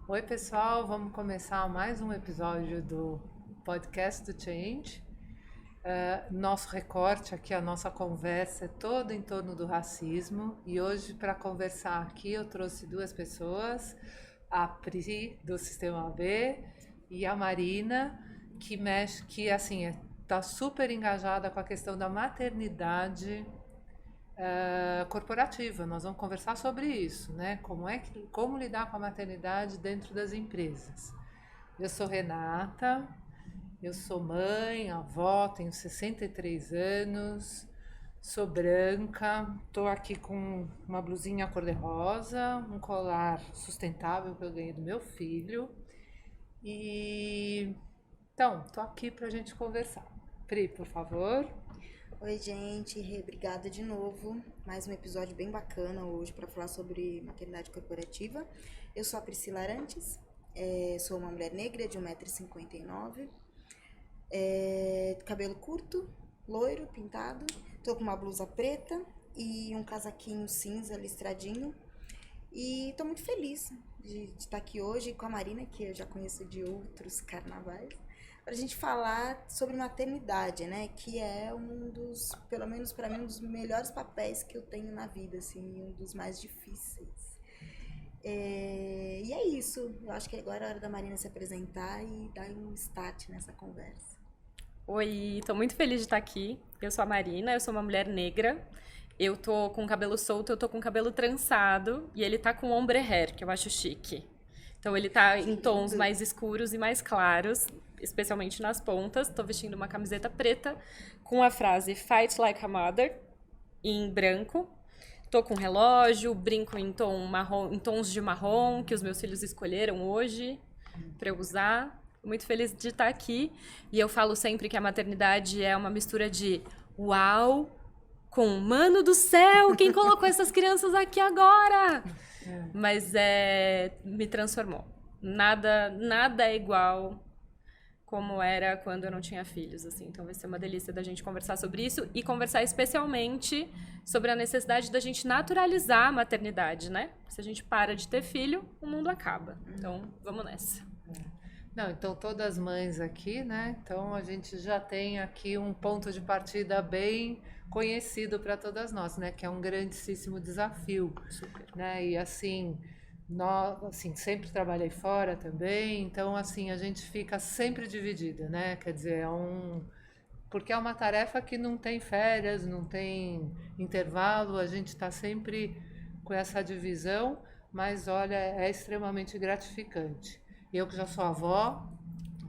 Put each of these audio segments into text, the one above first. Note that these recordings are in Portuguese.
Oi, pessoal, vamos começar mais um episódio do podcast do Change. Nosso recorte aqui, a nossa conversa é toda em torno do racismo e hoje para conversar aqui eu trouxe duas pessoas, a Pri do Sistema B e a Marina, que assim está super engajada com a questão da maternidade corporativa. Nós vamos conversar sobre isso, né? Como lidar com a maternidade dentro das empresas. Eu sou Renata, eu sou mãe, avó, tenho 63 anos, sou branca, estou aqui com uma blusinha cor-de-rosa, um colar sustentável que eu ganhei do meu filho. E então, estou aqui para a gente conversar. Pri, por favor. Oi, gente, obrigada de novo. Mais um episódio bem bacana hoje para falar sobre maternidade corporativa. Eu sou a Priscila Arantes, sou uma mulher negra de 1,59 m, cabelo curto, loiro, pintado. Tô com uma blusa preta e um casaquinho cinza listradinho. E tô muito feliz de estar aqui hoje com a Marina, que eu já conheço de outros carnavais, para a gente falar sobre maternidade, né? Que é um dos, pelo menos para mim, um dos melhores papéis que eu tenho na vida, assim, um dos mais difíceis. E é isso. Eu acho que agora é a hora da Marina se apresentar e dar um start nessa conversa. Oi, tô muito feliz de estar aqui. Eu sou a Marina, eu sou uma mulher negra. Eu tô com cabelo solto, eu tô com cabelo trançado e ele tá com ombre hair, que eu acho chique. Então ele tá em tons Lindo. mais escuros e mais claros, especialmente nas pontas. Tô vestindo uma camiseta preta com a frase Fight Like a Mother em branco. Tô com relógio, brinco em tom marrom, em tons de marrom que os meus filhos escolheram hoje para eu usar. Tô muito feliz de estar aqui. E eu falo sempre que a maternidade é uma mistura de uau com mano do céu, quem colocou essas crianças aqui agora? Mas me transformou. Nada é igual como era quando eu não tinha filhos, assim. Então vai ser uma delícia da gente conversar sobre isso e conversar especialmente sobre a necessidade da gente naturalizar a maternidade, né? Se a gente para de ter filho, o mundo acaba. Então, vamos nessa. Não, então todas as mães aqui, né? Então a gente já tem aqui um ponto de partida bem conhecido para todas nós, né? Que é um grandíssimo desafio, Super. né? E assim, nós, assim, sempre trabalhei fora também, então assim a gente fica sempre dividida, né? Quer dizer, porque é uma tarefa que não tem férias, não tem intervalo, a gente está sempre com essa divisão, mas olha, é extremamente gratificante. Eu que já sou avó,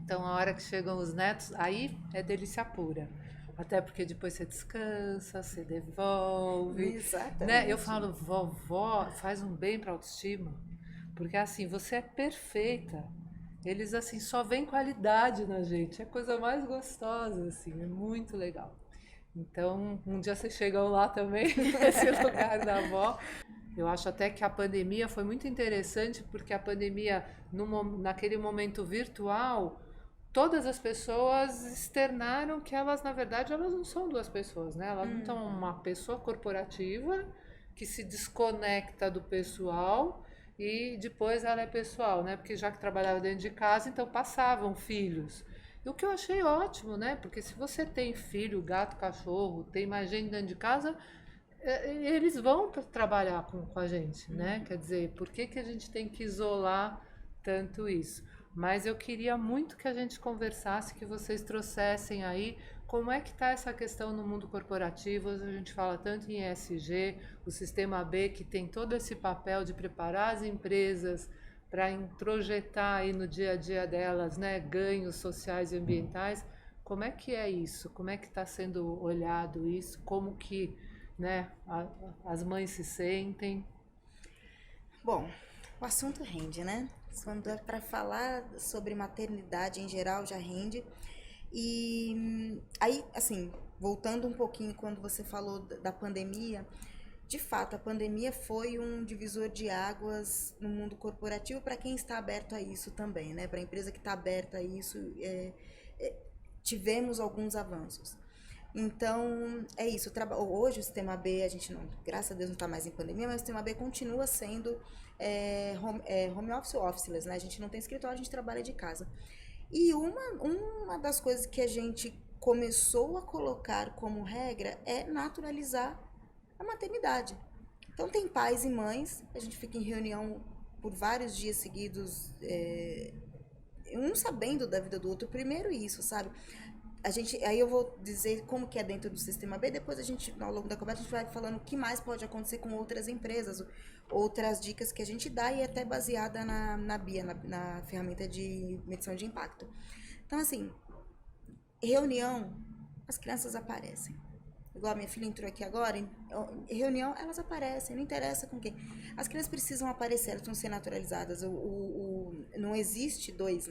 então a hora que chegam os netos, aí é delícia pura. Até porque depois você descansa, você devolve, né? Eu Exatamente. falo, vovó, faz um bem para a autoestima, porque assim, você é perfeita. Eles assim só veem qualidade na gente, é a coisa mais gostosa assim, é muito legal. Então, um dia vocês chegam lá também, nesse lugar da avó. Eu acho até que a pandemia foi muito interessante, porque a pandemia, naquele momento virtual, todas as pessoas externaram que elas, na verdade, elas não são duas pessoas, né? Elas não estão uma pessoa corporativa que se desconecta do pessoal e depois ela é pessoal, né? Porque já que trabalhava dentro de casa, então passavam filhos. E o que eu achei ótimo, né? Porque se você tem filho, gato, cachorro, tem mais gente dentro de casa, eles vão trabalhar com a gente, né? Quer dizer, por que, que a gente tem que isolar tanto isso? Mas eu queria muito que a gente conversasse, que vocês trouxessem aí como é que está essa questão no mundo corporativo. A gente fala tanto em ESG, o Sistema B, que tem todo esse papel de preparar as empresas para introjetar aí no dia a dia delas, né, ganhos sociais e ambientais. Como é que é isso? Como é que está sendo olhado isso? Como que, né, as mães se sentem? Bom, o assunto rende, né? Quando é para falar sobre maternidade em geral, já rende. E aí, assim, voltando um pouquinho quando você falou da pandemia, de fato, a pandemia foi um divisor de águas no mundo corporativo para quem está aberto a isso também, né? Para a empresa que está aberta a isso, tivemos alguns avanços. Então, é isso. Hoje o Sistema B, a gente não, graças a Deus não está mais em pandemia, mas o Sistema B continua sendo home office ou officeless, né? A gente não tem escritório, a gente trabalha de casa. E uma das coisas que a gente começou a colocar como regra é naturalizar a maternidade. Então, tem pais e mães, a gente fica em reunião por vários dias seguidos, um sabendo da vida do outro. Primeiro isso, sabe? Aí eu vou dizer como que é dentro do Sistema B, depois a gente, ao longo da conversa, a gente vai falando o que mais pode acontecer com outras empresas, outras dicas que a gente dá e até baseada na BIA, na ferramenta de medição de impacto. Então, assim, reunião, as crianças aparecem. Igual a minha filha entrou aqui agora, em reunião, elas aparecem, não interessa com quem. As crianças precisam aparecer, elas precisam ser naturalizadas. Não existe dois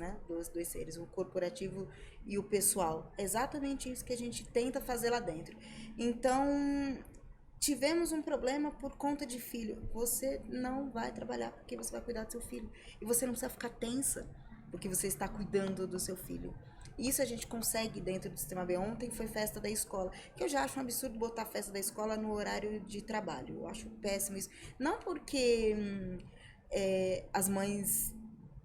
seres, o corporativo e o pessoal. É exatamente isso que a gente tenta fazer lá dentro. Então, tivemos um problema por conta de filho. Você não vai trabalhar porque você vai cuidar do seu filho. E você não precisa ficar tensa porque você está cuidando do seu filho. Isso a gente consegue dentro do Sistema B. Ontem foi festa da escola, que eu já acho um absurdo botar a festa da escola no horário de trabalho. Eu acho péssimo isso. Não porque as mães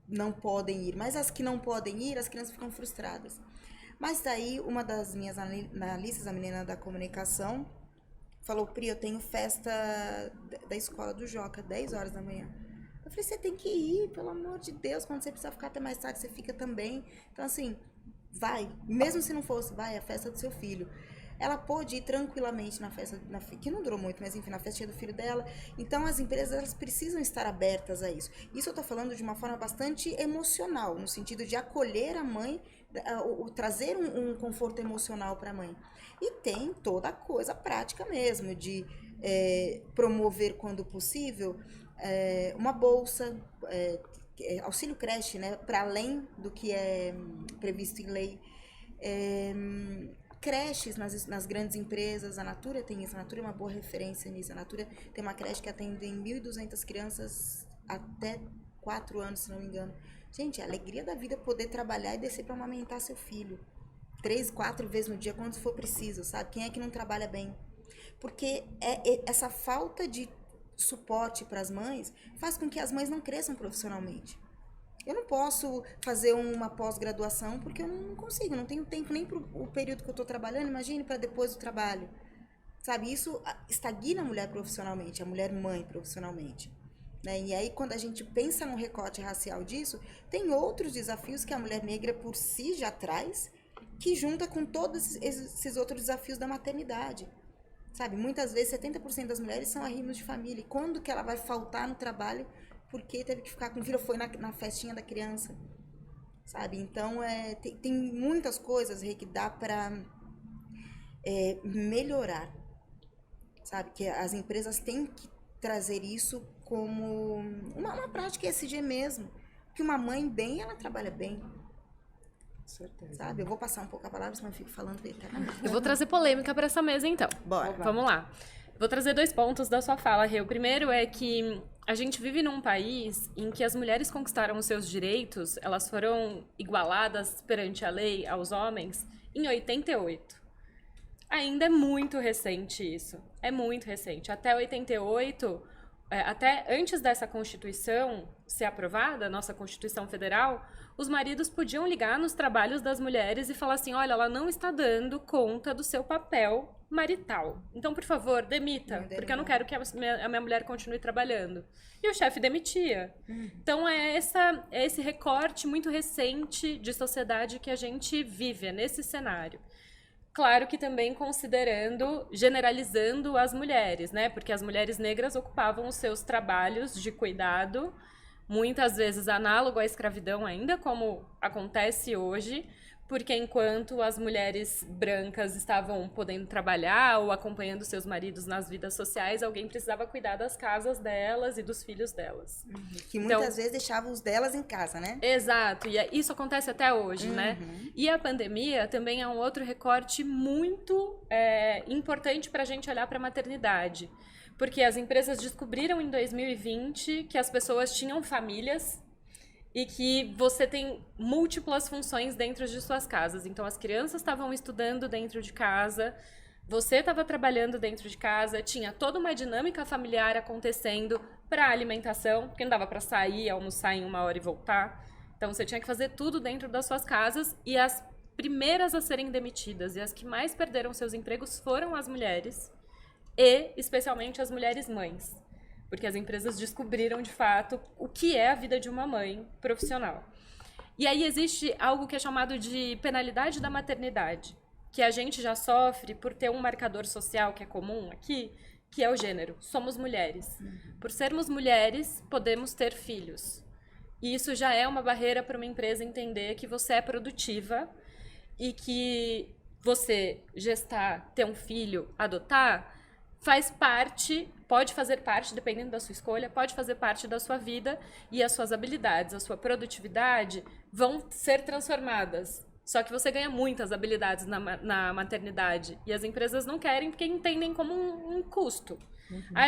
não podem ir, mas as que não podem ir, as crianças ficam frustradas. Mas daí, uma das minhas analistas, a menina da comunicação, falou: Pri, eu tenho festa da escola do Joca, 10 horas da manhã. Eu falei: você tem que ir, pelo amor de Deus, quando você precisar ficar até mais tarde, você fica também. Então, assim, vai, mesmo se não fosse, vai, é a festa do seu filho. Ela pôde ir tranquilamente na festa, que não durou muito, mas enfim, na festinha do filho dela. Então, as empresas, elas precisam estar abertas a isso. Isso eu tô falando de uma forma bastante emocional, no sentido de acolher a mãe, trazer um conforto emocional para a mãe. E tem toda a coisa prática mesmo, de promover, quando possível, uma bolsa, auxílio creche, né, para além do que é previsto em lei, creches nas grandes empresas. A Natura tem isso, a Natura é uma boa referência nisso. A Natura tem uma creche que atende 1.200 crianças até 4 anos, se não me engano. Gente, a alegria da vida é poder trabalhar e descer para amamentar seu filho 3, 4 vezes no dia, quando for preciso, sabe? Quem é que não trabalha bem? Porque essa falta de suporte para as mães faz com que as mães não cresçam profissionalmente. Eu não posso fazer uma pós-graduação porque eu não consigo, não tenho tempo nem para o período que eu estou trabalhando, imagine para depois do trabalho. Sabe, isso estagna a mulher profissionalmente, a mulher mãe profissionalmente. Né? E aí, quando a gente pensa no recorte racial disso, tem outros desafios que a mulher negra por si já traz, que junta com todos esses outros desafios da maternidade. Sabe, muitas vezes 70% das mulheres são arrimos de família. E quando que ela vai faltar no trabalho porque teve que ficar com o filho, foi na festinha da criança? Sabe, então tem muitas coisas, Rê, que dá para melhorar. Sabe, que as empresas têm que trazer isso como uma prática ESG mesmo. Que uma mãe bem, ela trabalha bem. Certeza. Sabe? Eu vou passar um pouco a palavra, senão eu fico falando eternamente. Eu vou trazer polêmica para essa mesa, então. Bora. Vamos lá. Vou trazer 2 pontos da sua fala, Rê. O primeiro é que a gente vive num país em que as mulheres conquistaram os seus direitos, elas foram igualadas perante a lei aos homens em 88. Ainda é muito recente isso. É muito recente. Até 88, até antes dessa Constituição ser aprovada, nossa Constituição Federal, os maridos podiam ligar nos trabalhos das mulheres e falar assim: olha, ela não está dando conta do seu papel marital. Então, por favor, demita, porque eu não quero que a minha mulher continue trabalhando. E o chefe demitia. Então, é esse recorte muito recente de sociedade que a gente vive, nesse cenário. Claro que também considerando, generalizando as mulheres, né? Porque as mulheres negras ocupavam os seus trabalhos de cuidado, muitas vezes análogo à escravidão ainda, como acontece hoje, porque enquanto as mulheres brancas estavam podendo trabalhar ou acompanhando seus maridos nas vidas sociais, alguém precisava cuidar das casas delas e dos filhos delas. Que muitas vezes deixavam os delas em casa, né? Exato, e isso acontece até hoje, né? E a pandemia também é um outro recorte muito importante para a gente olhar para a maternidade. Porque as empresas descobriram em 2020 que as pessoas tinham famílias e que você tem múltiplas funções dentro de suas casas. Então, as crianças estavam estudando dentro de casa, você estava trabalhando dentro de casa, tinha toda uma dinâmica familiar acontecendo para a alimentação, porque não dava para sair, almoçar em 1 hora e voltar. Então, você tinha que fazer tudo dentro das suas casas, e as primeiras a serem demitidas e as que mais perderam seus empregos foram as mulheres, e especialmente as mulheres mães. Porque as empresas descobriram, de fato, o que é a vida de uma mãe profissional. E aí existe algo que é chamado de penalidade da maternidade, que a gente já sofre por ter um marcador social que é comum aqui, que é o gênero. Somos mulheres. Por sermos mulheres, podemos ter filhos. E isso já é uma barreira para uma empresa entender que você é produtiva e que você gestar, ter um filho, adotar, faz parte, pode fazer parte, dependendo da sua escolha, pode fazer parte da sua vida, e as suas habilidades, a sua produtividade vão ser transformadas. Só que você ganha muitas habilidades na maternidade, e as empresas não querem porque entendem como um custo.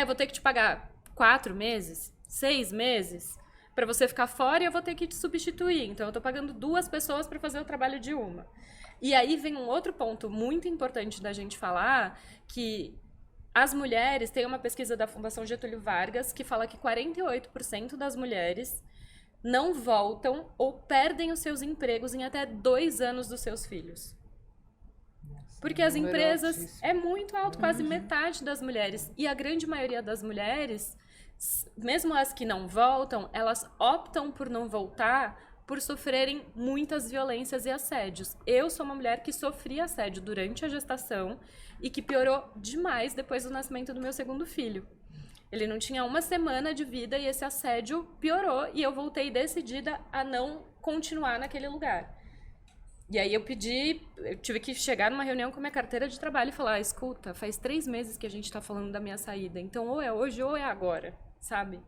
Eu vou ter que te pagar 4 meses, 6 meses, para você ficar fora, e eu vou ter que te substituir. Então, eu estou pagando 2 pessoas para fazer o trabalho de uma. E aí vem um outro ponto muito importante da gente falar, que as mulheres, tem uma pesquisa da Fundação Getúlio Vargas que fala que 48% das mulheres não voltam ou perdem os seus empregos em até 2 anos dos seus filhos. Porque as empresas é muito alto, quase metade das mulheres. E a grande maioria das mulheres, mesmo as que não voltam, elas optam por não voltar por sofrerem muitas violências e assédios. Eu sou uma mulher que sofri assédio durante a gestação e que piorou demais depois do nascimento do meu segundo filho. Ele não tinha 1 semana de vida e esse assédio piorou, e eu voltei decidida a não continuar naquele lugar. E aí eu tive que chegar numa reunião com a minha carteira de trabalho e falar: escuta, faz 3 meses que a gente tá falando da minha saída, então ou é hoje ou é agora, sabe?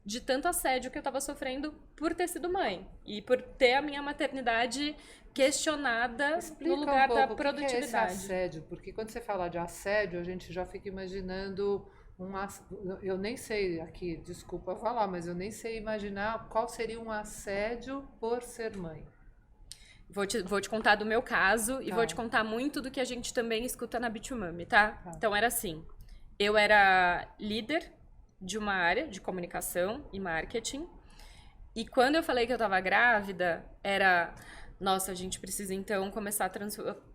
De tanto assédio que eu tava sofrendo por ter sido mãe e por ter a minha maternidade questionada no lugar da produtividade. O que é esse assédio? Porque quando você fala de assédio, a gente já fica imaginando eu nem sei aqui, desculpa falar, mas eu nem sei imaginar qual seria um assédio por ser mãe. Vou te contar do meu caso e vou te contar muito do que a gente também escuta na Bitumami, tá? Então era assim, eu era líder de uma área de comunicação e marketing, e quando eu falei que eu estava grávida, nossa, a gente precisa então começar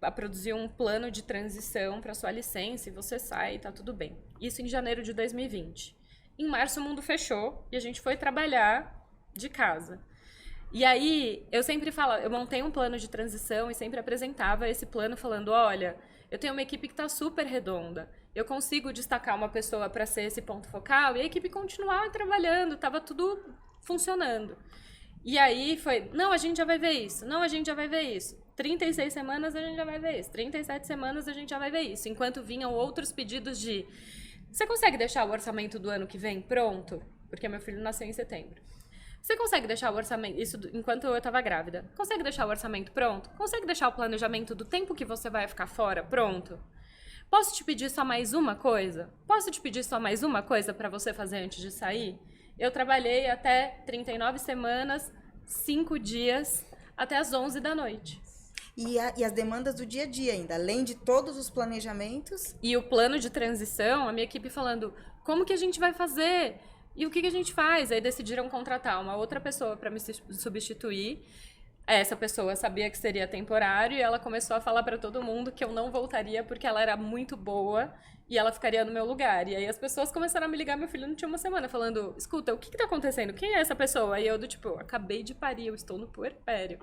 a produzir um plano de transição para sua licença, e você sai e tá tudo bem. Isso em janeiro de 2020. Em março o mundo fechou e a gente foi trabalhar de casa. E aí, eu sempre falava, eu montei um plano de transição e sempre apresentava esse plano falando: olha, eu tenho uma equipe que está super redonda, eu consigo destacar uma pessoa para ser esse ponto focal, e a equipe continuava trabalhando, estava tudo funcionando. E aí foi: não, a gente já vai ver isso, não, a gente já vai ver isso. 36 semanas a gente já vai ver isso, 37 semanas a gente já vai ver isso. Enquanto vinham outros pedidos de: você consegue deixar o orçamento do ano que vem pronto? Porque meu filho nasceu em setembro. Você consegue deixar o orçamento, isso enquanto eu estava grávida, consegue deixar o orçamento pronto? Consegue deixar o planejamento do tempo que você vai ficar fora pronto? Posso te pedir só mais uma coisa? Posso te pedir só mais uma coisa para você fazer antes de sair? Eu trabalhei até 39 semanas, 5 dias, até as 11 da noite. E as demandas do dia a dia ainda, além de todos os planejamentos. E o plano de transição, a minha equipe falando: como que a gente vai fazer? E o que a gente faz? Aí decidiram contratar uma outra pessoa para me substituir. Essa pessoa sabia que seria temporário e ela começou a falar para todo mundo que eu não voltaria porque ela era muito boa e ela ficaria no meu lugar. E aí as pessoas começaram a me ligar, meu filho não tinha 1 semana, falando: escuta, o que tá acontecendo? Quem é essa pessoa? E eu do tipo: acabei de parir, eu estou no puerpério.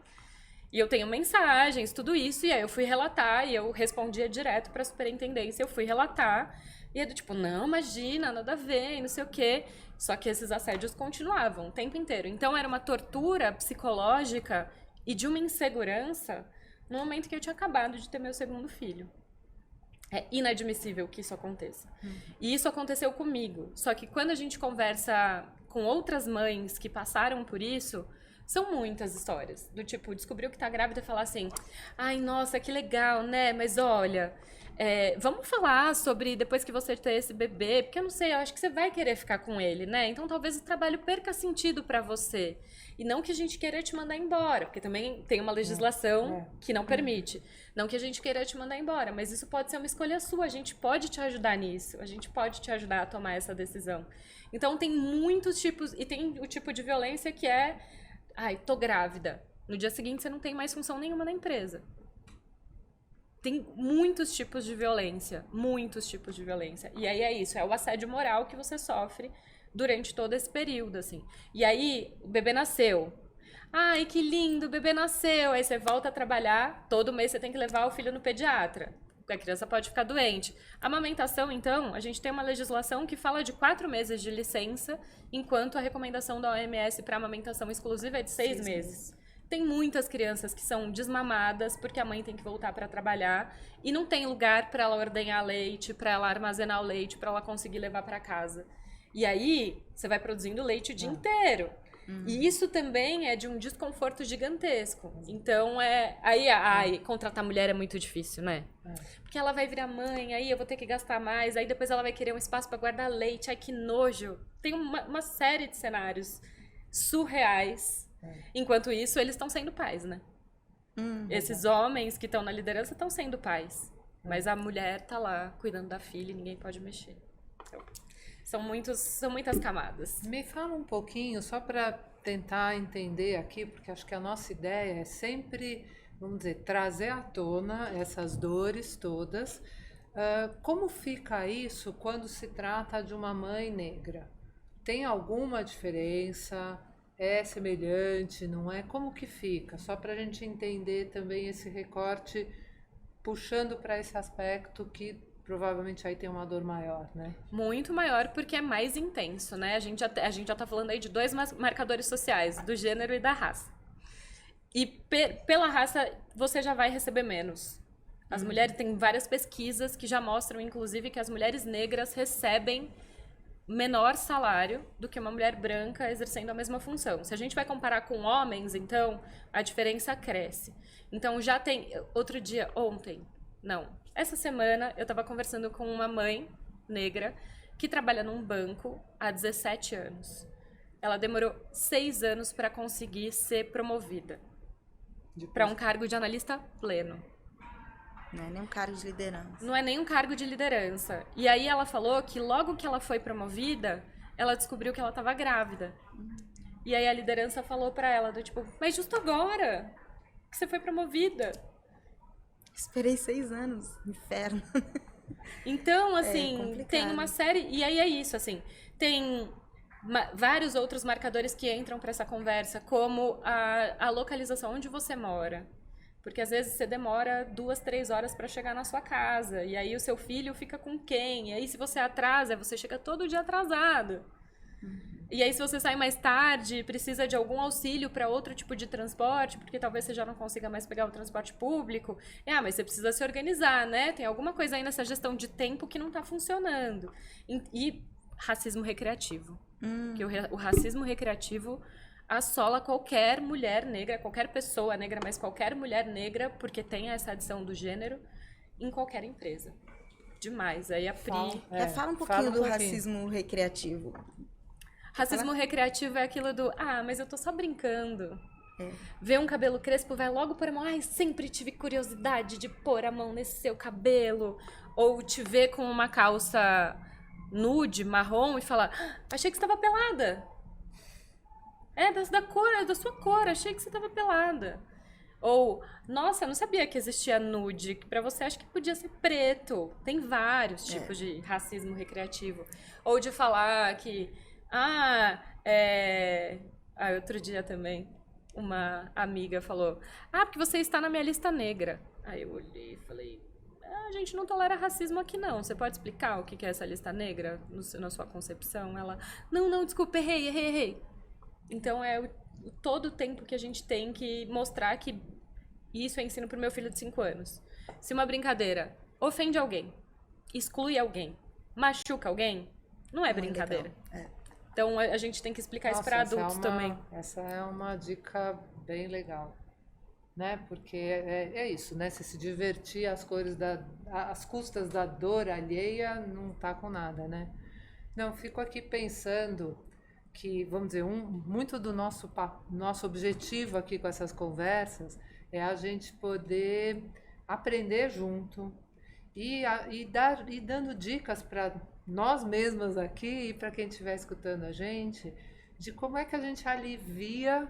E eu tenho mensagens, tudo isso, e aí eu fui relatar, e eu respondia direto para a superintendência, eu fui relatar, e é do tipo: não, imagina, nada a ver, e não sei o quê. Só que esses assédios continuavam o tempo inteiro. Então era uma tortura psicológica e de uma insegurança no momento que eu tinha acabado de ter meu segundo filho. É inadmissível que isso aconteça. E isso aconteceu comigo. Só que quando a gente conversa com outras mães que passaram por isso, São muitas histórias. Do tipo, descobriu que tá grávida e falar assim, ai, nossa, que legal, né? Mas olha, vamos falar sobre depois que você ter esse bebê, porque eu não sei, eu acho que você vai querer ficar com ele, né? Então talvez o trabalho perca sentido pra você. E não que a gente queira te mandar embora, porque também tem uma legislação que não permite. Não que a gente queira te mandar embora, mas isso pode ser uma escolha sua. A gente pode te ajudar nisso. A gente pode te ajudar a tomar essa decisão. Então tem muitos tipos, e tem o tipo de violência que é, ai, tô grávida. No dia seguinte você não tem mais função nenhuma na empresa. Tem muitos tipos de violência, muitos tipos de violência. E aí é isso, é o assédio moral que você sofre durante todo esse período, assim. E aí, o bebê nasceu. Ai, que lindo, o bebê nasceu. Aí você volta a trabalhar, todo mês você tem que levar o filho no pediatra. A criança pode ficar doente. A amamentação, então, a gente tem uma legislação que fala de 4 meses de licença, enquanto a recomendação da OMS para amamentação exclusiva é de 6 meses. Tem muitas crianças que são desmamadas porque a mãe tem que voltar para trabalhar e não tem lugar para ela ordenhar leite, para ela armazenar o leite, para ela conseguir levar para casa. E aí, você vai produzindo leite o dia inteiro. E isso também é de um desconforto gigantesco. Então, contratar mulher é muito difícil, né? Porque ela vai virar mãe, aí eu vou ter que gastar mais, aí depois ela vai querer um espaço para guardar leite, ai que nojo. Tem uma série de cenários surreais. Enquanto isso, eles estão sendo pais, né? Esses homens que estão na liderança estão sendo pais. Mas a mulher tá lá cuidando da filha e ninguém pode mexer. Então, são muitas camadas. Me fala um pouquinho, só para tentar entender aqui, porque acho que a nossa ideia é sempre, vamos dizer, trazer à tona essas dores todas. Como fica isso quando se trata de uma mãe negra? Tem alguma diferença? É semelhante, não é? Como que fica? Só para a gente entender também esse recorte, puxando para esse aspecto que provavelmente aí tem uma dor maior, né? Muito maior porque é mais intenso, né? A gente já tá falando aí de 2 marcadores sociais, do gênero e da raça. E pela raça você já vai receber menos. As mulheres, tem várias pesquisas que já mostram, inclusive, que as mulheres negras recebem menor salário do que uma mulher branca exercendo a mesma função. Se a gente vai comparar com homens, então, a diferença cresce. Então, já tem... Essa semana, eu estava conversando com uma mãe negra que trabalha num banco há 17 anos. Ela demorou 6 anos para conseguir ser promovida para um cargo de analista pleno. Não é nem um cargo de liderança. Não é nem um cargo de liderança. E aí ela falou que logo que ela foi promovida, ela descobriu que ela estava grávida. E aí a liderança falou para ela, do tipo, mas justo agora que você foi promovida. Esperei 6 anos, inferno. Então, assim, tem uma série... E aí é isso, assim, tem vários outros marcadores que entram para essa conversa, como a localização onde você mora. Porque às vezes você demora 2, 3 horas para chegar na sua casa. E aí o seu filho fica com quem? E aí se você atrasa, você chega todo dia atrasado. E aí se você sai mais tarde, precisa de algum auxílio para outro tipo de transporte, porque talvez você já não consiga mais pegar o transporte público. Mas você precisa se organizar, né? Tem alguma coisa aí nessa gestão de tempo que não está funcionando. E racismo recreativo. Porque o racismo recreativo assola qualquer mulher negra, qualquer pessoa negra, mas qualquer mulher negra, porque tem essa adição do gênero, em qualquer empresa. Demais. Aí a Pri... Fala um pouquinho do racismo recreativo. Racismo recreativo é aquilo do, mas eu tô só brincando. Vê um cabelo crespo, vai logo pôr a mão. Ai, sempre tive curiosidade de pôr a mão nesse seu cabelo. Ou te ver com uma calça nude, marrom, e falar, achei que você estava pelada. Da sua cor, achei que você estava pelada. Ou, nossa, eu não sabia que existia nude, que pra você acho que podia ser preto. Tem vários tipos de racismo recreativo. Ou de falar que, outro dia também, uma amiga falou, porque você está na minha lista negra. Aí eu olhei e falei, a gente não tolera racismo aqui não. Você pode explicar o que é essa lista negra na sua concepção? Ela, não, desculpa, errei. Então, todo o tempo que a gente tem que mostrar que isso é ensino pro meu filho de 5 anos. Se uma brincadeira ofende alguém, exclui alguém, machuca alguém, não é brincadeira. Então, a gente tem que explicar isso para adultos também. Essa é uma dica bem legal, né? Porque é isso, né? Se divertir às custas da dor alheia, não tá com nada, né? Não, fico aqui pensando que, vamos dizer, muito do nosso objetivo aqui com essas conversas é a gente poder aprender junto e dando dicas para nós mesmas aqui e para quem estiver escutando a gente, de como é que a gente alivia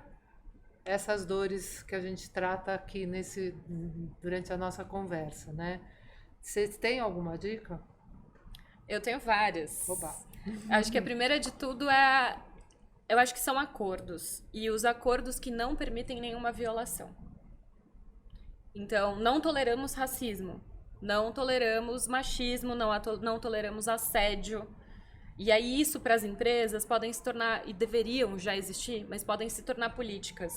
essas dores que a gente trata aqui durante a nossa conversa, né? Vocês têm alguma dica? Eu tenho várias. Oba. Acho que a primeira de tudo eu acho que são acordos. E os acordos que não permitem nenhuma violação. Então, não toleramos racismo. Não toleramos machismo, não toleramos assédio. E aí isso para as empresas podem se tornar, e deveriam já existir, mas podem se tornar políticas.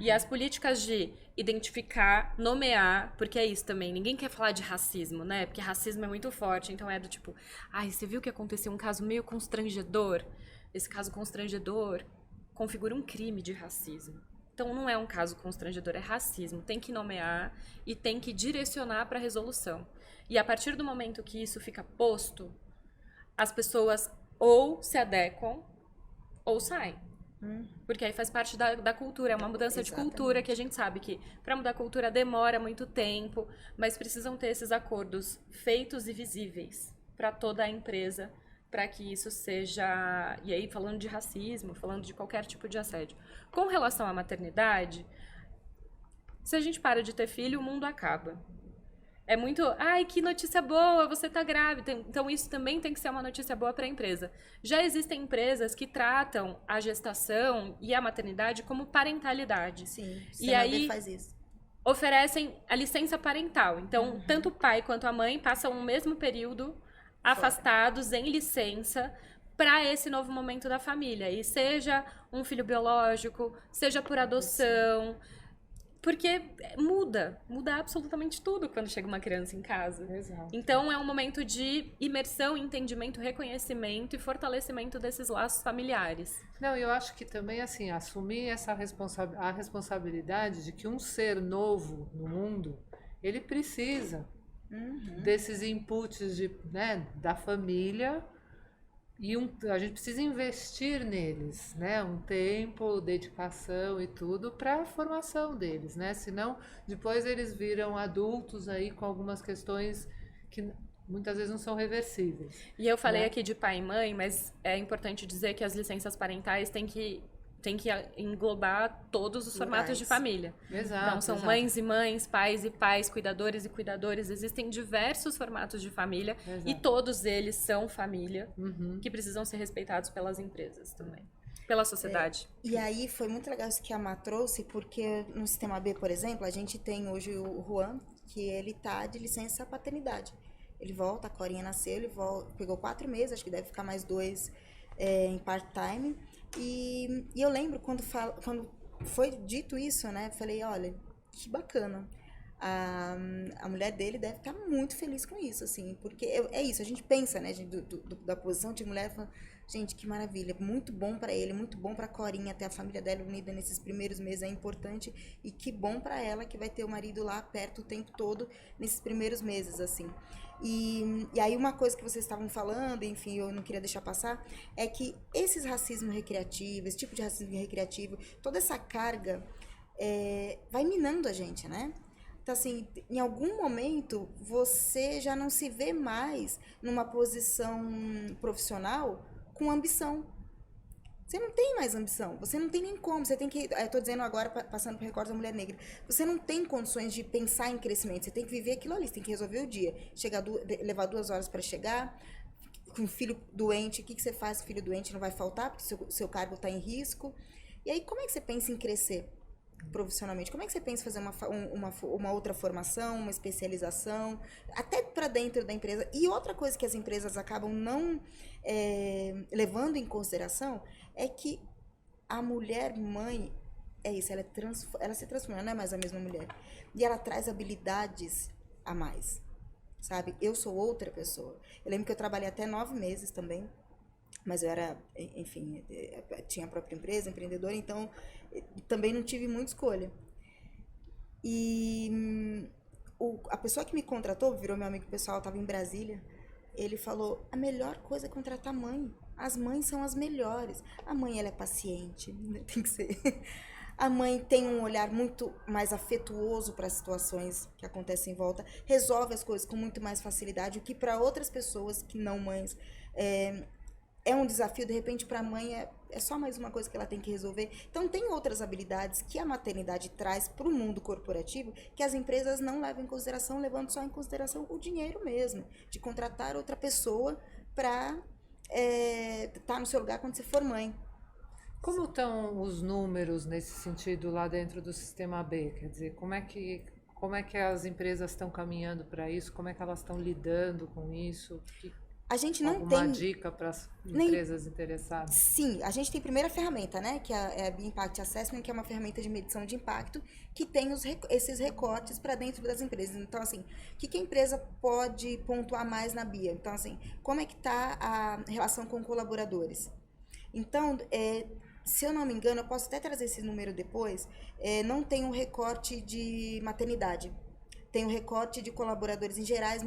E as políticas de identificar, nomear, porque é isso também, ninguém quer falar de racismo, né? Porque racismo é muito forte, então é do tipo, ai, você viu que aconteceu um caso meio constrangedor? Esse caso constrangedor configura um crime de racismo. Então não é um caso constrangedor, é racismo. Tem que nomear e tem que direcionar para a resolução. E a partir do momento que isso fica posto, as pessoas ou se adequam ou saem. Porque aí faz parte da cultura, é uma mudança de cultura que a gente sabe que para mudar a cultura demora muito tempo, mas precisam ter esses acordos feitos e visíveis para toda a empresa, para que isso seja... E aí, falando de racismo, falando de qualquer tipo de assédio. Com relação à maternidade, se a gente para de ter filho, o mundo acaba. É muito, ai, que notícia boa, você tá grávida. Então, isso também tem que ser uma notícia boa para a empresa. Já existem empresas que tratam a gestação e a maternidade como parentalidade. Sim, e aí faz isso. Oferecem a licença parental. Então, tanto o pai quanto a mãe passam o mesmo período afastados, em licença, para esse novo momento da família. E seja um filho biológico, seja por adoção... Porque muda absolutamente tudo quando chega uma criança em casa. Exato. Então, é um momento de imersão, entendimento, reconhecimento e fortalecimento desses laços familiares. Não, eu acho que também, assim, assumir a responsabilidade de que um ser novo no mundo, ele precisa desses inputs da família e a gente precisa investir neles, né? Um tempo, dedicação e tudo para a formação deles, né? Senão, depois eles viram adultos aí com algumas questões que muitas vezes não são reversíveis. E eu falei aqui de pai e mãe, mas é importante dizer que as licenças parentais têm que englobar todos os formatos de família. Exato. Então, são mães e mães, pais e pais, cuidadores e cuidadores. Existem diversos formatos de família e todos eles são família que precisam ser respeitados pelas empresas também, pela sociedade. E aí foi muito legal isso que a Má trouxe, porque no Sistema B, por exemplo, a gente tem hoje o Juan, que ele tá de licença paternidade. Ele volta, a Corinha nasceu, ele pegou 4 meses, acho que deve ficar mais 2 em part-time. E eu lembro quando foi dito isso, né? Falei, olha, que bacana. A mulher dele deve estar muito feliz com isso, assim, porque é isso, a gente pensa, né, da posição de mulher, fala, gente, que maravilha, muito bom para ele, muito bom para a Corinha ter a família dela unida nesses primeiros meses, é importante, e que bom para ela que vai ter o marido lá perto o tempo todo nesses primeiros meses, assim. E aí uma coisa que vocês estavam falando, enfim, eu não queria deixar passar, é que esses racismo recreativo, esse tipo de racismo recreativo, toda essa carga vai minando a gente, né? Então, assim, em algum momento, você já não se vê mais numa posição profissional com ambição. Você não tem mais ambição, você não tem nem como, você tem que, eu tô dizendo agora, passando por recorte da mulher negra, você não tem condições de pensar em crescimento, você tem que viver aquilo ali, você tem que resolver o dia, levar 2 horas para chegar, com um filho doente, o que você faz se o filho doente não vai faltar, porque seu cargo está em risco, e aí como é que você pensa em crescer profissionalmente? Como é que você pensa em fazer uma outra formação, uma especialização, até para dentro da empresa? E outra coisa que as empresas acabam não levando em consideração é que a mulher mãe é isso, ela se transforma, ela não é mais a mesma mulher. E ela traz habilidades a mais, sabe? Eu sou outra pessoa. Eu lembro que eu trabalhei até 9 meses também mas eu era, enfim, tinha a própria empresa, empreendedora, então também não tive muita escolha. E a pessoa que me contratou, virou meu amigo pessoal, estava em Brasília, ele falou, a melhor coisa é contratar mãe. As mães são as melhores. A mãe, ela é paciente, né? Tem que ser. A mãe tem um olhar muito mais afetuoso para as situações que acontecem em volta, resolve as coisas com muito mais facilidade, o que para outras pessoas que não mães é um desafio, de repente para a mãe é só mais uma coisa que ela tem que resolver. Então tem outras habilidades que a maternidade traz para o mundo corporativo que as empresas não levam em consideração, levando só em consideração o dinheiro mesmo, de contratar outra pessoa para estar no seu lugar quando você for mãe. Como estão os números nesse sentido lá dentro do Sistema B? Quer dizer, como é que as empresas estão caminhando para isso? Como é que elas estão lidando com isso? A gente não alguma tem dica para as empresas interessadas? Sim, a gente tem a primeira ferramenta, né, que é a Impact Assessment, que é uma ferramenta de medição de impacto, que tem esses recortes para dentro das empresas. Então, assim, o que a empresa pode pontuar mais na BIA? Então, assim, como é que está a relação com colaboradores? Então, se eu não me engano, eu posso até trazer esse número depois, não tem um recorte de maternidade. Tem o recorte de colaboradores em gerais,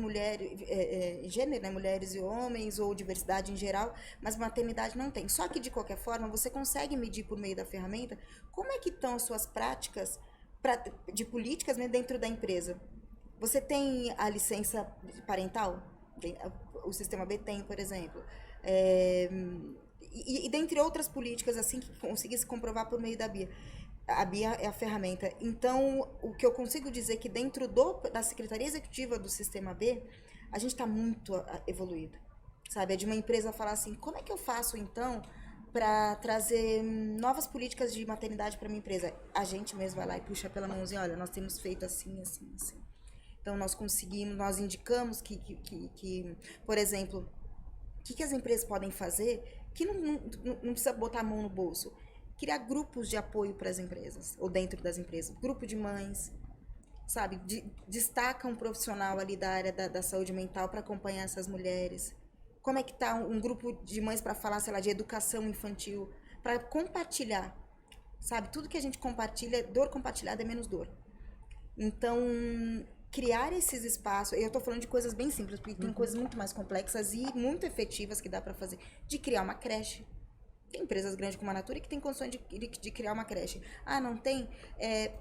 gênero, né, mulheres e homens, ou diversidade em geral, mas maternidade não tem. Só que, de qualquer forma, você consegue medir por meio da ferramenta como é que estão as suas práticas de políticas, né, dentro da empresa. Você tem a licença parental? O Sistema B tem, por exemplo. E dentre outras políticas, assim, que conseguisse comprovar por meio da BIA. A BIA é a ferramenta. Então, o que eu consigo dizer é que dentro da Secretaria Executiva do Sistema B, a gente está muito evoluído, sabe? É de uma empresa falar assim, como é que eu faço, então, para trazer novas políticas de maternidade para minha empresa? A gente mesmo vai lá e puxa pela mãozinha, olha, nós temos feito assim, assim, assim. Então, nós indicamos que por exemplo, o que as empresas podem fazer que não precisa botar a mão no bolso. Criar grupos de apoio para as empresas, ou dentro das empresas. Grupo de mães, sabe? Destaca um profissional ali da área da saúde mental para acompanhar essas mulheres. Como é que está um grupo de mães para falar, sei lá, de educação infantil, para compartilhar, sabe? Tudo que a gente compartilha, dor compartilhada é menos dor. Então, criar esses espaços, eu estou falando de coisas bem simples, porque tem coisas muito mais complexas e muito efetivas que dá para fazer, de criar uma creche. Tem empresas grandes como a Natura que tem condições de criar uma creche. Ah, não tem?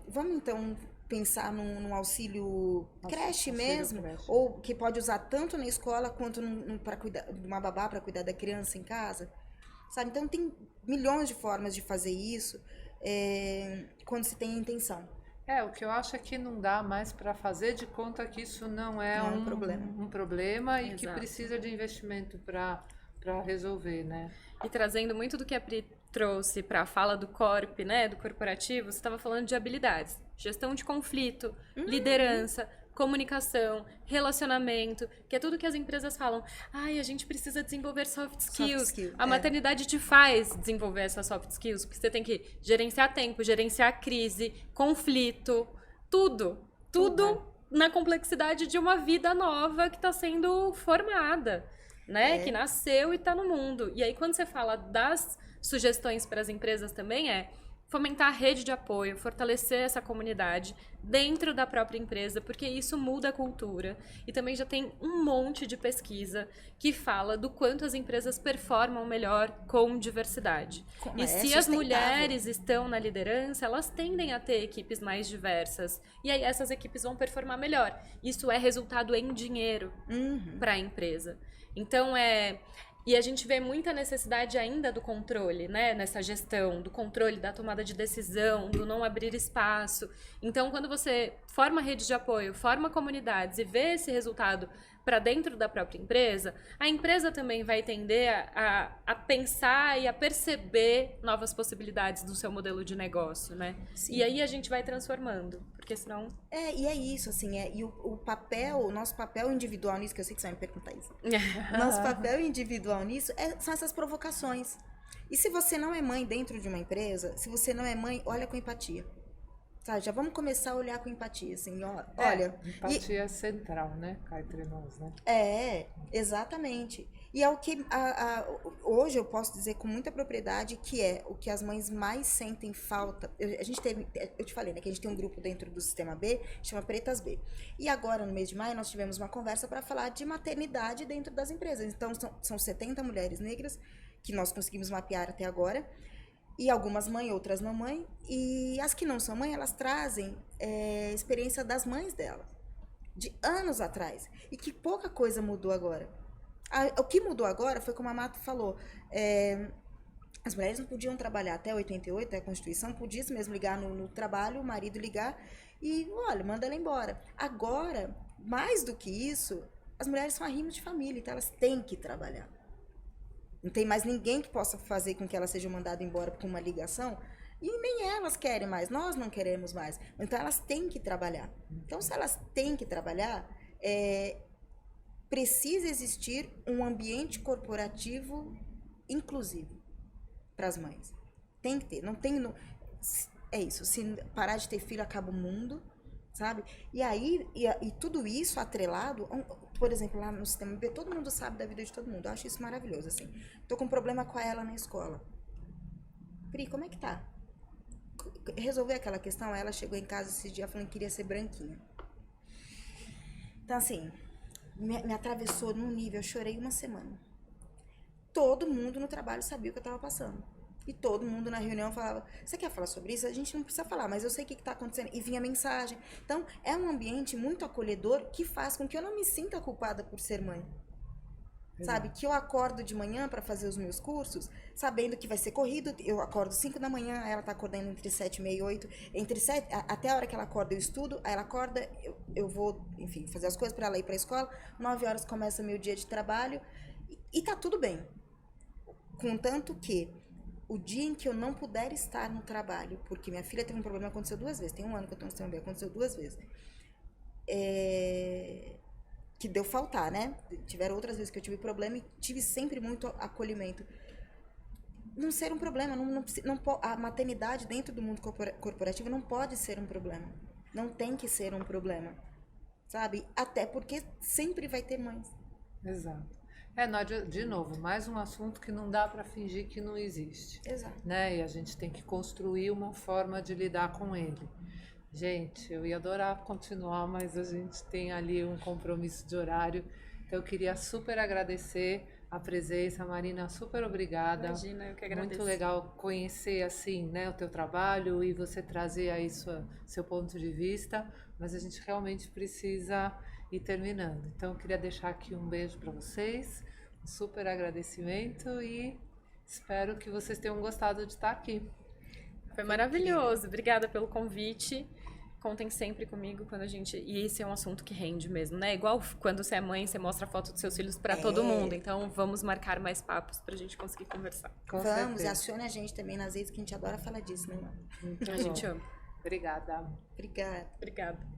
Vamos então pensar num auxílio creche mesmo, creche. Ou que pode usar tanto na escola quanto para cuidar de uma babá para cuidar da criança em casa, sabe? Então tem milhões de formas de fazer isso quando se tem a intenção. O que eu acho é que não dá mais para fazer de conta que isso não é um problema e Exato. que precisa de investimento para resolver, né? E trazendo muito do que a Pri trouxe para a fala do corp, né, do corporativo, você estava falando de habilidades, gestão de conflito, liderança, comunicação, relacionamento, que é tudo que as empresas falam. A gente precisa desenvolver soft skills. A maternidade te faz desenvolver essas soft skills, porque você tem que gerenciar tempo, gerenciar crise, conflito, tudo na complexidade de uma vida nova que está sendo formada. Né? Que nasceu e está no mundo. E aí, quando você fala das sugestões para as empresas também fomentar a rede de apoio, fortalecer essa comunidade dentro da própria empresa, porque isso muda a cultura. E também já tem um monte de pesquisa que fala do quanto as empresas performam melhor com diversidade. E se as mulheres estão na liderança, elas tendem a ter equipes mais diversas. E aí essas equipes vão performar melhor. Isso é resultado em dinheiro para a empresa. Então, e a gente vê muita necessidade ainda do controle, né? Nessa gestão, do controle, da tomada de decisão, do não abrir espaço. Então, quando você forma redes de apoio, forma comunidades e vê esse resultado para dentro da própria empresa, a empresa também vai tender a pensar e a perceber novas possibilidades do seu modelo de negócio, né? Sim. E aí a gente vai transformando, porque senão... E é isso, assim, e o nosso papel individual nisso, que eu sei que você vai me perguntar isso. Nosso papel individual nisso são essas provocações. E se você não é mãe dentro de uma empresa, se você não é mãe, olha com empatia. Sabe, já vamos começar a olhar com empatia, assim, olha... Empatia central, né? Cá entre nós, né? Exatamente. E é o que hoje eu posso dizer com muita propriedade que é o que as mães mais sentem falta. A gente teve, eu te falei, né, que a gente tem um grupo dentro do Sistema B, chama Pretas B. E agora, no mês de maio, nós tivemos uma conversa para falar de maternidade dentro das empresas. Então, são 70 mulheres negras que nós conseguimos mapear até agora. E algumas mães, outras não mãe. E as que não são mãe, elas trazem experiência das mães delas, de anos atrás. E que pouca coisa mudou agora. O que mudou agora foi como a Mata falou. As mulheres não podiam trabalhar até 88, até a Constituição, podia mesmo ligar no trabalho, o marido ligar e, olha, manda ela embora. Agora, mais do que isso, as mulheres são arrimo de família, então elas têm que trabalhar. Não tem mais ninguém que possa fazer com que elas sejam mandadas embora com uma ligação. E nem elas querem mais, nós não queremos mais. Então elas têm que trabalhar. Então se elas têm que trabalhar, precisa existir um ambiente corporativo inclusivo para as mães. Tem que ter. Não tem... É isso. Se parar de ter filho, acaba o mundo, sabe? E aí, e tudo isso atrelado... Por exemplo, lá no Sistema B, todo mundo sabe da vida de todo mundo. Eu acho isso maravilhoso, assim. Tô com um problema com ela na escola. Pri, como é que tá? Resolver aquela questão, ela chegou em casa esse dia falando que queria ser branquinha. Então, assim, me atravessou num nível, eu chorei uma semana. Todo mundo no trabalho sabia o que eu tava passando. E todo mundo na reunião falava, você quer falar sobre isso? A gente não precisa falar, mas eu sei o que está acontecendo. E vinha mensagem. Então, é um ambiente muito acolhedor que faz com que eu não me sinta culpada por ser mãe. Sabe? Que eu acordo de manhã para fazer os meus cursos, sabendo que vai ser corrido. Eu acordo 5 da manhã, ela tá acordando entre 7 e meia e 8. Até a hora que ela acorda, eu estudo. Aí ela acorda, eu vou, enfim, fazer as coisas para ela ir para a escola. 9 horas começa o meu dia de trabalho. E tá tudo bem. Contanto que o dia em que eu não puder estar no trabalho, porque minha filha teve um problema, aconteceu 2 vezes. Tem 1 ano que eu tô no Sistema B, aconteceu 2 vezes. Que deu faltar, né? Tiveram outras vezes que eu tive problema e tive sempre muito acolhimento. Não ser um problema, a maternidade dentro do mundo corporativo não pode ser um problema. Não tem que ser um problema, sabe? Até porque sempre vai ter mães. Exato. Nádia, de novo, mais um assunto que não dá para fingir que não existe. Exato. Né? E a gente tem que construir uma forma de lidar com ele. Gente, eu ia adorar continuar, mas a gente tem ali um compromisso de horário. Então eu queria super agradecer a presença, Marina, super obrigada. Imagina, eu que agradeço. Muito legal conhecer assim, né, o teu trabalho e você trazer aí seu ponto de vista, mas a gente realmente precisa ir terminando. Então eu queria deixar aqui um beijo para vocês, um super agradecimento e espero que vocês tenham gostado de estar aqui. Foi maravilhoso, obrigada pelo convite. Contem sempre comigo quando a gente... E esse é um assunto que rende mesmo, né? Igual quando você é mãe, você mostra a foto dos seus filhos para todo mundo. Então, vamos marcar mais papos pra gente conseguir conversar. Vamos, e acione a gente também nas redes, que a gente adora falar disso, né, mano? A gente ama. Obrigada. Obrigada. Obrigada.